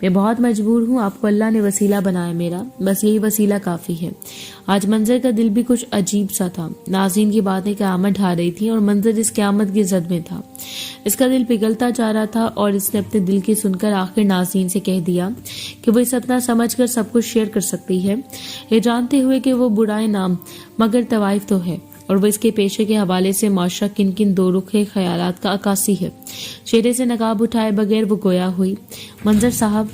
میں بہت مجبور ہوں، آپ کو اللہ نے وسیلہ بنایا میرا، بس یہی وسیلہ کافی ہے۔ آج منظر کا دل بھی کچھ عجیب سا تھا۔ ناظرین کی باتیں قیامت ڈھا رہی تھی اور منظر اس قیامت کی زد میں تھا۔ اس کا دل پگھلتا جا رہا تھا اور اس نے اپنے دل کی سن کر آخر ناظرین سے کہہ دیا کہ وہ اس اپنا سمجھ کر سب کچھ شیئر کر سکتی ہے، یہ جانتے ہوئے کہ وہ برائے نام مگر طوائف تو ہے اور وہ اس کے پیشے کے حوالے سے معاشرہ کن کن دو رخے خیالات کا عکاسی ہے۔ چہرے سے نقاب اٹھائے بغیر وہ گویا ہوئی، منظر صاحب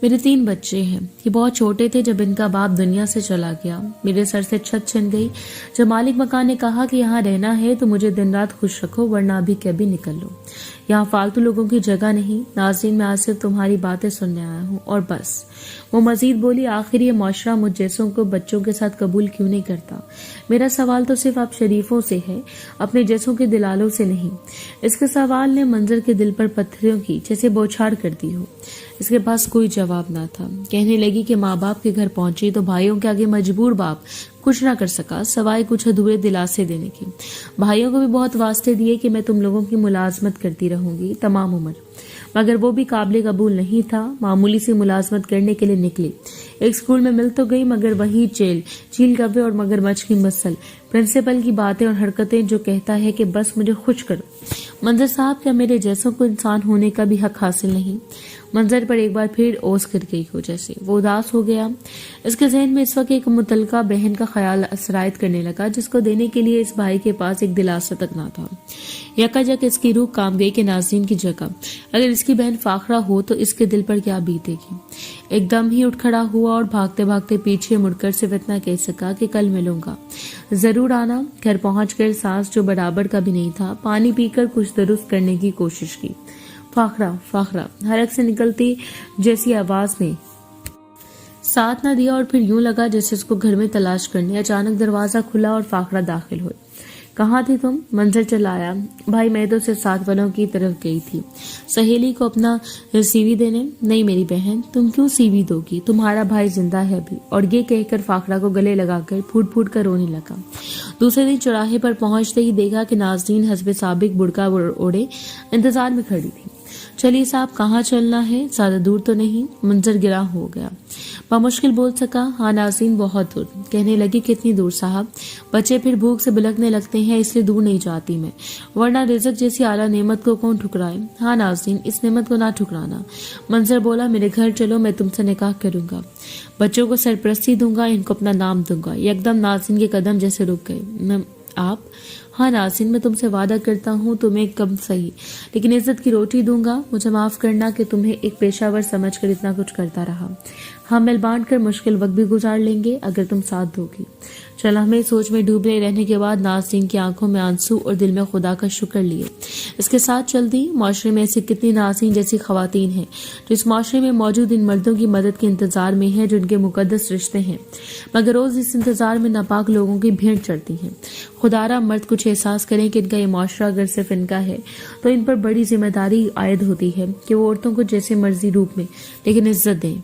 میرے 3 بچے ہیں، یہ بہت چھوٹے تھے جب ان کا باپ دنیا سے چلا گیا۔ میرے سر سے چھت چھن گئی جب مالک مکان نے کہا کہ یہاں رہنا ہے تو مجھے دن رات خوش رکھو ورنہ ابھی کبھی نکل لو، یہاں فالتو لوگوں کی جگہ نہیں۔ ناظرین میں آج صرف تمہاری باتیں سننے آیا ہوں اور بس۔ وہ مزید بولی، آخر یہ معاشرہ مجھ جیسوں کو بچوں کے ساتھ قبول کیوں نہیں کرتا؟ میرا سوال تو صرف آپ شریفوں سے ہے، اپنے جیسوں کے دلالوں سے نہیں۔ اس کے سوال نے منظر کے دل پر پتھروں کی جیسے بوچھاڑ کر دی ہو۔ اس کے پاس کوئی جواب نہ تھا۔ کہنے لگی کہ ماں باپ کے گھر پہنچی تو بھائیوں کے آگے مجبور باپ کچھ نہ کر سکا سوائے کچھ ادھورے دلاسے دینے کے۔ بھائیوں کو بھی بہت واسطے دیے کہ میں تم لوگوں کی ملازمت کرتی رہوں گی تمام عمر، مگر وہ بھی قابل قبول نہیں تھا۔ معمولی سی ملازمت کرنے کے لیے نکلی، ایک اسکول میں مل تو گئی مگر وہی چیل کوے اور مگر مچھ کی مسل، پرنسپل کی باتیں اور حرکتیں جو کہتا ہے کہ بس مجھے خوش کرو۔ منظر صاحب، کیا میرے جیسوں کو انسان ہونے کا بھی حق حاصل نہیں؟ منظر پر ایک بار پھر اوس کر گئی ہو جیسے وہ اداس ہو گیا۔ اس کے ذہن میں اس وقت ایک متعلقہ بہن کا خیال سرایت کرنے لگا جس کو دینے کے لیے اس بھائی کے پاس ایک دلاسا تک نہ تھا۔ یکا اس کی روح کام گئی کہ ناظرین کی جگہ اگر اس کی بہن فاخرہ ہو تو اس کے دل پر کیا بیتے گی۔ ایک دم ہی اٹھ کھڑا ہوا اور بھاگتے بھاگتے پیچھے مڑ کر صرف اتنا کہہ سکا کہ کل ملوں گا، ضرور آنا۔ گھر پہنچ کر سانس جو برابر کا بھی نہیں تھا پانی پی کر کچھ درست کرنے کی کوشش کی۔ فاخرہ حلق سے نکلتی جیسی آواز نے ساتھ نہ دیا اور پھر یوں لگا جیسے اس کو گھر میں تلاش کرنے۔ اچانک دروازہ کھلا اور فاخرہ داخل ہوئی۔ کہاں تھی تم؟ منظر چلایا۔ بھائی میں تو صرف 7 والوں کی طرف گئی تھی سہیلی کو اپنا سی وی دینے۔ نہیں میری بہن، تم کیوں سی وی دو گی؟ تمہارا بھائی زندہ ہے ابھی۔ اور یہ کہہ کر فاخرہ کو گلے لگا کر پھوٹ پھوٹ کر رونے لگا۔ دوسرے دن چوراہے پر پہنچتے ہی دیکھا کہ ناظرین حسب سابق بڑکا اوڑے انتظار میں کھڑی تھی۔ چلیے صاحب، کہاں چلنا ہے؟ زیادہ دور تو نہیں؟ منظر گرا ہو گیا، بمشکل بول سکا، ہاں ناظرین بہت دور۔ کہنے لگی کتنی دور صاحب؟ بچے پھر بھوک سے بلکنے لگتے ہیں اس لیے دور نہیں جاتی میں، ورنہ رزق جیسی اعلیٰ نعمت کو کون ٹھکرائے؟ ہاں ناظرین، اس نعمت کو نہ ٹھکرانا۔ منظر بولا، میرے گھر چلو، میں تم سے نکاح کروں گا، بچوں کو سرپرستی دوں گا، ان کو اپنا نام دوں گا۔ یکدم ناظرین کے قدم جیسے رک گئے۔ آپ؟ ہاں ناظرین، میں تم سے وعدہ کرتا ہوں تمہیں کم صحیح لیکن عزت کی روٹی دوں گا۔ مجھے معاف کرنا کہ تمہیں ایک پیشہ ور سمجھ کر اتنا کچھ کرتا رہا۔ ہم مل بانٹ کر مشکل وقت بھی گزار لیں گے اگر تم ساتھ دو گی۔ چلا ہمیں سوچ میں ڈوبے رہنے کے بعد ناظرین کی آنکھوں میں آنسو اور دل میں خدا کا شکر لیے اس کے ساتھ چل دی۔ معاشرے میں ایسی کتنی ناظرین جیسی خواتین ہیں جو اس معاشرے میں موجود ان مردوں کی مدد کے انتظار میں ہیں جو ان کے مقدس رشتے ہیں، مگر روز اس انتظار میں ناپاک لوگوں کی بھیڑ چڑھتی ہیں۔ خدارا مرد کچھ احساس کریں کہ ان کا یہ معاشرہ اگر صرف ان کا ہے تو ان پر بڑی ذمہ داری عائد ہوتی ہے کہ وہ عورتوں کو جیسے مرضی روپ میں لیکن عزت دیں۔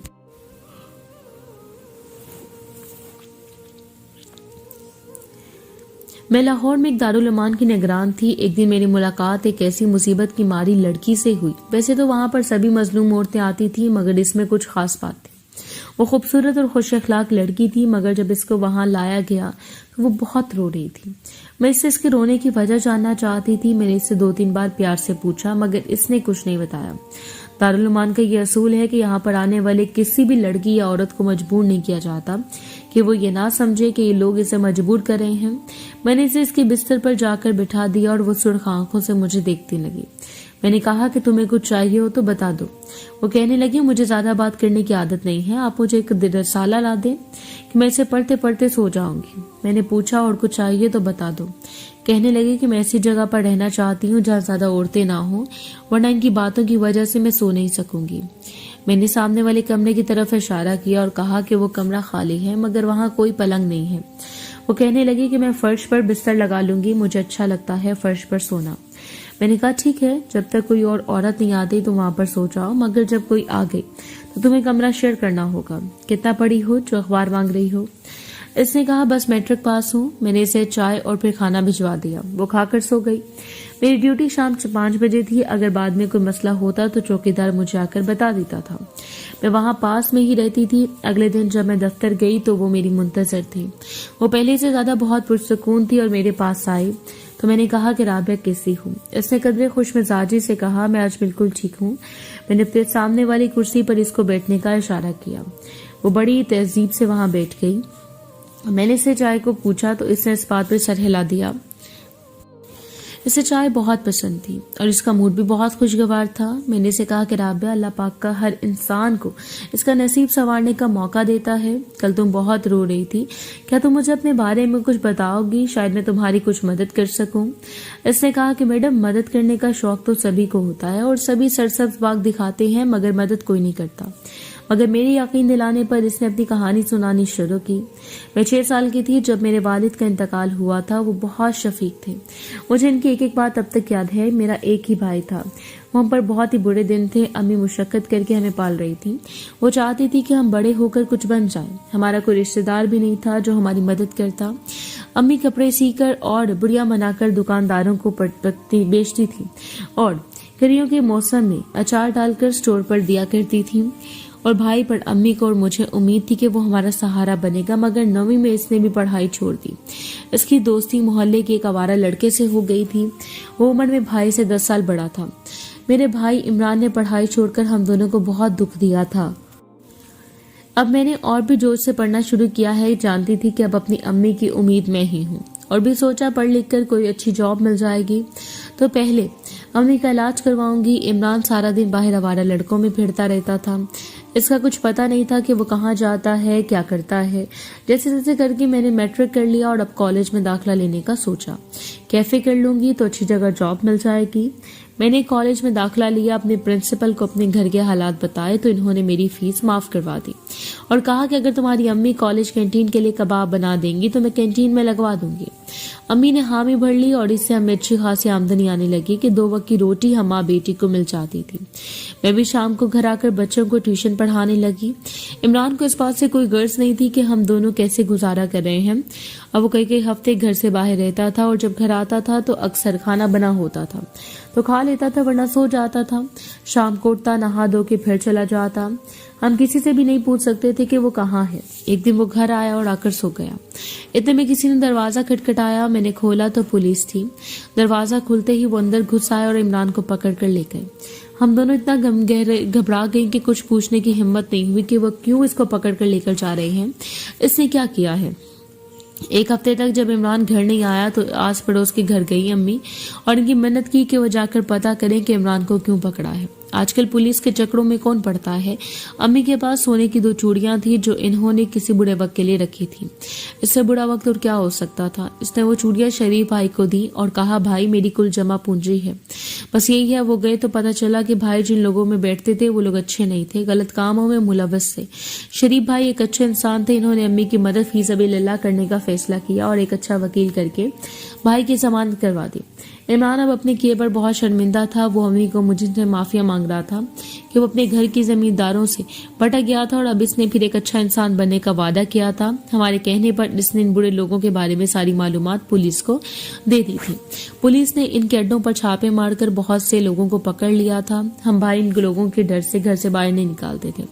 میں لاہور میں ایک دارالعلوم کی نگران تھی۔ ایک دن میری ملاقات ایک ایسی مصیبت کی ماری لڑکی سے ہوئی۔ ویسے تو وہاں پر سبھی مظلوم عورتیں آتی تھیں مگر اس میں کچھ خاص بات تھی۔ وہ خوبصورت اور خوش اخلاق لڑکی تھی مگر جب اس کو وہاں لایا گیا تو وہ بہت رو رہی تھی۔ میں اس سے اس کے رونے کی وجہ جاننا چاہتی تھی۔ میں نے اس سے 2-3 بار پیار سے پوچھا مگر اس نے کچھ نہیں بتایا۔ دارالعلوم کا یہ اصول ہے کہ یہاں پر آنے والے کسی بھی لڑکی یا عورت کو مجبور نہیں کیا جاتا کہ وہ یہ نہ سمجھے کہ یہ لوگ اسے مجبور کر رہے ہیں۔ میں نے اسے اس کے بستر پر جا کر بٹھا دیا اور وہ سرخ آنکھوں سے مجھے دیکھتی لگی۔ میں نے کہا کہ تمہیں کچھ چاہیے ہو تو بتا دو۔ وہ کہنے لگی، مجھے زیادہ بات کرنے کی عادت نہیں ہے، آپ مجھے ایک رسالہ لا دیں کہ میں اسے پڑھتے پڑھتے سو جاؤں گی۔ میں نے پوچھا، اور کچھ چاہیے تو بتا دو۔ کہنے لگی کہ میں ایسی جگہ پر رہنا چاہتی ہوں جہاں زیادہ عورتیں نہ ہوں ورنہ ان کی باتوں کی وجہ سے میں سو نہیں سکوں گی۔ میں نے سامنے والے کمرے کی طرف اشارہ کیا اور کہا کہ وہ کمرہ خالی ہے مگر وہاں کوئی پلنگ نہیں ہے۔ وہ کہنے لگی کہ میں فرش پر بستر لگا لوں گی، مجھے اچھا لگتا ہے فرش پر سونا۔ میں نے کہا ٹھیک ہے، جب تک کوئی اور عورت نہیں آتی تو وہاں پر سو جاؤ، مگر جب کوئی آ گئی تو تمہیں کمرہ شیئر کرنا ہوگا۔ کتنا پڑھی ہو جو اخبار مانگ رہی ہو؟ اس نے کہا بس میٹرک پاس ہوں۔ میں نے اسے چائے اور پھر کھانا بھجوا دیا، وہ کھا کر سو گئی۔ میری ڈیوٹی شام 5 بجے تھی. اگر بعد میں کوئی مسئلہ ہوتا تو چوکیدار مجھے آ کر بتا دیتا تھا. میں وہاں پاس میں ہی رہتی تھی. اگلے دن جب میں دفتر گئی تو وہ میری منتظر تھی. وہ پہلے سے زیادہ بہت پرسکون تھی اور میرے پاس آئی تو میں نے کہا کہ رابعہ کیسی ہوں. اس نے قدرے خوش مزاجی سے کہا میں آج بالکل ٹھیک ہوں. میں نے اپنے سامنے والی کرسی پر اس کو بیٹھنے کا اشارہ کیا. وہ بڑی تہذیب سے وہاں بیٹھ گئی. میں نے اسے چائے کو پوچھا تو اس نے اس بات پر سر ہلا دیا. اسے چائے بہت پسند تھی اور اس کا موڈ بھی بہت خوشگوار تھا. میں نے اسے کہا کہ رابعہ اللہ پاک کا ہر انسان کو اس کا نصیب سنوارنے کا موقع دیتا ہے. کل تم بہت رو رہی تھی, کیا تم مجھے اپنے بارے میں کچھ بتاؤ گی؟ شاید میں تمہاری کچھ مدد کر سکوں. اس نے کہا کہ میڈم مدد کرنے کا شوق تو سبھی کو ہوتا ہے اور سبھی سرسبز باغ دکھاتے ہیں مگر مدد کوئی نہیں کرتا. مگر میری یقین دلانے پر اس نے اپنی کہانی سنانی شروع کی. میں 6 سال کی تھی جب میرے والد کا انتقال ہوا تھا. وہ بہت شفیق تھے. مجھے ان کی ایک ایک بات اب تک یاد ہے. میرا ایک ہی بھائی تھا. وہ ہم پر بہت ہی برے دن تھے. امی مشقت کر کے ہمیں پال رہی تھی. وہ چاہتی تھی کہ ہم بڑے ہو کر کچھ بن جائیں. ہمارا کوئی رشتہ دار بھی نہیں تھا جو ہماری مدد کرتا. امی کپڑے سی کر اور بڑیا بنا کر دکانداروں کو پتی بیچتی تھی اور گریوں کے موسم میں اچار ڈال کر اسٹور پر دیا کرتی تھی. اور بھائی پر امی کو اور مجھے امید تھی کہ وہ ہمارا سہارا بنے گا. مگر 9ویں میں اس نے بھی پڑھائی چھوڑ دی. اس کی دوستی محلے کے ایک آوارہ لڑکے سے ہو گئی تھی. وہ عمر میں بھائی سے 10 سال بڑا تھا. میرے بھائی عمران نے پڑھائی چھوڑ کر ہم دونوں کو بہت دکھ دیا تھا. اب میں نے اور بھی جوش سے پڑھنا شروع کیا ہے. جانتی تھی کہ اب اپنی امی کی امید میں ہی ہوں اور بھی سوچا پڑھ لکھ کر کوئی اچھی جاب مل جائے گی تو پہلے امی کا علاج کرواؤں گی. عمران سارا دن باہر آوارہ لڑکوں میں پھرتا رہتا تھا. اس کا کچھ پتہ نہیں تھا کہ وہ کہاں جاتا ہے, کیا کرتا ہے. جیسے جیسے کر کے میں نے میٹرک کر لیا اور اب کالج میں داخلہ لینے کا سوچا. کیفے کر لوں گی تو اچھی جگہ جاب مل جائے گی. میں نے کالج میں داخلہ لیا. اپنے پرنسپل کو اپنے گھر کے حالات بتائے تو انہوں نے میری فیس معاف کروا دی اور کہا کہ اگر تمہاری امی کالج کینٹین کے لیے کباب بنا دیں گی تو میں کینٹین میں لگوا دوں گی. امی نے حامی بھر لی اور اس سے ہمیں اچھی خاصی آمدنی آنے لگی کہ 2 وقت کی روٹی ہم ماں بیٹی کو مل جاتی تھی. میں بھی شام کو گھر آ کر بچوں کو ٹیوشن پڑھانے لگی. عمران کو اس بات سے کوئی غرض نہیں تھی کہ ہم دونوں کیسے گزارا کر رہے ہیں. اب وہ کئی ہفتے گھر سے باہر رہتا تھا اور جب گھر آتا تھا تو اکثر کھانا بنا ہوتا تھا تو کھا لیتا تھا ورنہ سو جاتا تھا. شام کو اٹھتا, نہا دھو کے پھر چلا جاتا. ہم کسی سے بھی نہیں پوچھ سکتے تھے کہ وہ کہاں ہے. ایک دن وہ گھر آیا اور آ کر سو گیا. اتنے میں کسی نے دروازہ کھٹکھٹایا. میں نے کھولا تو پولیس تھی. دروازہ کھلتے ہی وہ اندر گھس آئے اور عمران کو پکڑ کر لے گئے. ہم دونوں اتنا گھبرا گئے کہ کچھ پوچھنے کی ہمت نہیں ہوئی کہ وہ کیوں اس کو پکڑ کر لے کر جا رہے ہیں, اس نے کیا کیا ہے. 1 ہفتے تک جب عمران گھر نہیں آیا تو آس پڑوس کے گھر گئی امی اور ان کی منت کی کہ وہ جا کر پتہ کریں کہ عمران کو کیوں پکڑا ہے. آج کل پولیس کے چکروں میں کون پڑتا ہے. امی کے پاس سونے کی 2 چوڑیاں تھی جو انہوں نے کسی بڑے وقت کے لیے رکھی تھی. اس سے بڑا وقت اور کیا ہو سکتا تھا. اس نے وہ چوڑیاں شریف بھائی کو دی اور کہا بھائی میری کل جمع پونجی ہے, بس یہی ہے. وہ گئے تو پتہ چلا کہ بھائی جن لوگوں میں بیٹھتے تھے وہ لوگ اچھے نہیں تھے, غلط کاموں میں ملوث تھے. شریف بھائی ایک اچھے انسان تھے. انہوں نے امی کی مدد فی سبیل اللہ کرنے کا فیصلہ کیا اور ایک اچھا وکیل کر کے بھائی کی ضمانت کروا دی. عمران اب اپنے کیے پر بہت شرمندہ تھا. وہ امی کو مجھ سے معافیا مانگ رہا تھا کہ وہ اپنے گھر کی زمینداروں سے بھٹک گیا تھا اور اب اس نے پھر ایک اچھا انسان بننے کا وعدہ کیا تھا. ہمارے کہنے پر اس نے ان برے لوگوں کے بارے میں ساری معلومات پولیس کو دے دی تھی. پولیس نے ان کے اڈوں پر چھاپے مار کر بہت سے لوگوں کو پکڑ لیا تھا. ہم بھائی ان لوگوں کے ڈر سے گھر سے باہر نہیں نکالتے تھے.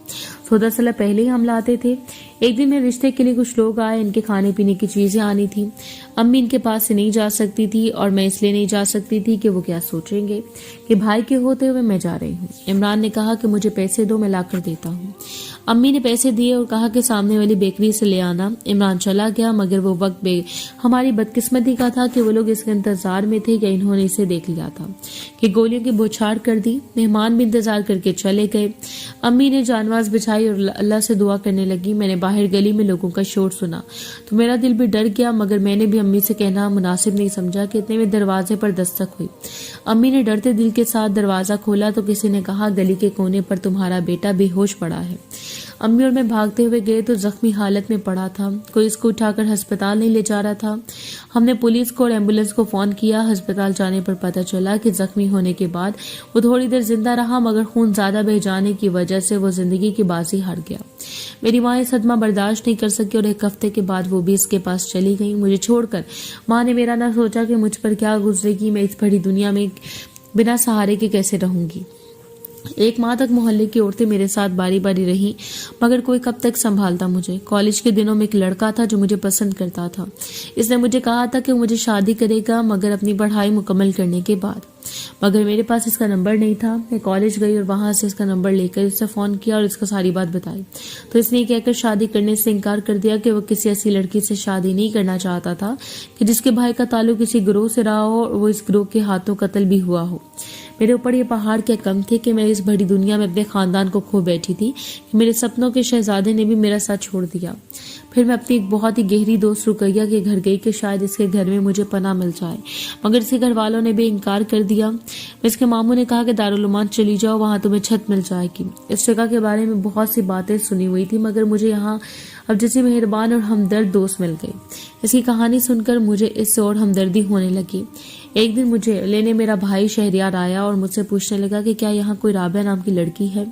14 سال پہلے ہی ہم لاتے تھے. ایک دن میرے رشتے کے لیے کچھ لوگ آئے. ان کے کھانے پینے کی چیزیں آنی تھی. امی ان کے پاس سے نہیں جا سکتی تھی اور میں اس لیے نہیں جا سکتی تھی کہ وہ کیا سوچیں گے کہ بھائی کے ہوتے ہوئے میں جا رہی ہوں. عمران نے کہا کہ مجھے پیسے دو, میں لا کر دیتا ہوں. امی نے پیسے دیے اور کہا کہ سامنے والی بیکری سے لے آنا. عمران چلا گیا مگر وہ وقت ہماری بدقسمتی کا تھا کہ وہ لوگ اس کے انتظار میں تھے کہ انہوں نے اسے دیکھ لیا تھا کہ گولیوں کی بوچھاڑ کر دی. مہمان بھی انتظار کر کے چلے گئے. امی نے جانواز بچھائی اور اللہ سے دعا کرنے لگی. میں نے باہر گلی میں لوگوں کا شور سنا تو میرا دل بھی ڈر گیا مگر میں نے بھی امی سے کہنا مناسب نہیں سمجھا کہ اتنے میں دروازے پر دستک ہوئی. امی نے ڈرتے دل کے ساتھ دروازہ کھولا تو کسی نے کہا گلی کے کونے پر تمہارا بیٹا بے ہوش پڑا ہے. امی اور میں بھاگتے ہوئے گئے تو زخمی حالت میں پڑا تھا. کوئی اس کو اٹھا کر ہسپتال نہیں لے جا رہا تھا. ہم نے پولیس کو اور ایمبولینس کو فون کیا. ہسپتال جانے پر پتہ چلا کہ زخمی ہونے کے بعد وہ تھوڑی دیر زندہ رہا، مگر خون زیادہ بہہ جانے کی وجہ سے وہ زندگی کی بازی ہار گیا. میری ماں یہ صدمہ برداشت نہیں کر سکی اور 1 ہفتے کے بعد وہ بھی اس کے پاس چلی گئی. مجھے چھوڑ کر ماں نے میرا نہ سوچا کہ مجھ پر کیا گزرے گی. میں اس بڑی دنیا میں بنا سہارے کے کیسے رہوں گی. 1 ماہ تک محلے کی عورتیں میرے ساتھ باری باری رہیں، مگر کوئی کب تک سنبھالتا مجھے. کالج کے دنوں میں ایک لڑکا تھا جو مجھے پسند کرتا تھا. اس نے مجھے کہا تھا کہ وہ مجھے شادی کرے گا، مگر اپنی پڑھائی مکمل کرنے کے بعد. مگر میرے پاس اس کا نمبر نہیں تھا. میں کالج گئی اور وہاں سے اس کا نمبر لے کر اس سے فون کیا اور اس کو ساری بات بتائی. تو اس نے یہ کہہ کر شادی کرنے سے انکار کر دیا کہ وہ کسی ایسی لڑکی سے شادی نہیں کرنا چاہتا تھا کہ جس کے بھائی کا تعلق کسی گروہ سے رہا ہو اور وہ اس گروہ کے ہاتھوں قتل بھی ہوا ہو. میرے اوپر یہ پہاڑ کیا کم تھے کہ میں اس بڑی دنیا میں اپنے خاندان کو کھو بیٹھی تھی کہ میرے سپنوں کے شہزادے نے بھی میرا ساتھ چھوڑ دیا. پھر میں اپنی ایک بہت ہی گہری دوست رقیہ کے گھر گئی کہ شاید اس کے گھر میں مجھے پناہ مل جائے، مگر اس کے گھر والوں نے بھی انکار کر دیا. اس کے ماموں نے کہا کہ دارالعلوم چلی جاؤ، وہاں تمہیں چھت مل جائے گی. اس جگہ کے بارے میں بہت سی باتیں سنی ہوئی تھی، مگر مجھے یہاں اب جیسے مہربان اور ہمدرد دوست مل گئے. اس کی کہانی سن کر مجھے اس سے اور ہمدردی ہونے لگی. ایک دن مجھے لینے میرا بھائی شہریار آیا اور مجھ سے پوچھنے لگا کہ کیا یہاں کوئی رابعہ نام کی لڑکی ہے.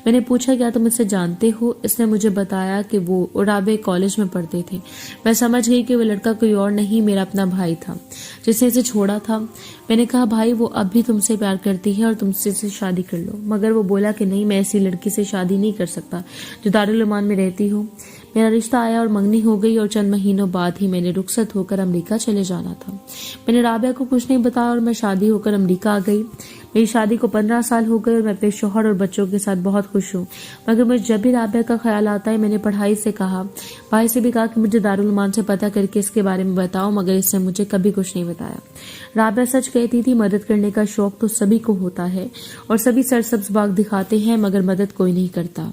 میں نے پوچھا کیا تم اسے جانتے ہو؟ اس نے مجھے بتایا کہ وہ اور رابعہ کالج میں پڑھتے تھے. میں سمجھ گئی کہ وہ لڑکا کوئی اور نہیں، میرا اپنا بھائی تھا جس نے اسے چھوڑا تھا. میں نے کہا بھائی وہ اب بھی تم سے پیار کرتی ہے اور تم سے اسے شادی کر لو. مگر وہ بولا کہ نہیں، میں ایسی لڑکی سے شادی نہیں کر سکتا جو دارالعلوم میں رہتی ہو. میرا رشتہ آیا اور منگنی ہو گئی اور چند مہینوں بعد ہی میں نے رخصت ہو کر امریکہ چلے جانا تھا. میں نے رابعہ کو کچھ نہیں بتایا اور میں شادی ہو کر امریکہ آ گئی. میری شادی کو 15 سال ہو گئے اور میں اپنے شوہر اور بچوں کے ساتھ بہت خوش ہوں. مگر مجھے جب بھی رابعہ کا خیال آتا ہے، میں نے پڑھائی سے کہا، بھائی سے بھی کہا کہ مجھے دارالعلوم سے پتہ کر کے اس کے بارے میں بتاؤ، مگر اس نے مجھے کبھی کچھ نہیں بتایا. رابعہ سچ کہتی تھی، مدد کرنے کا شوق تو سبھی کو ہوتا ہے اور سبھی سرسبز باغ دکھاتے ہیں، مگر مدد کوئی نہیں کرتا.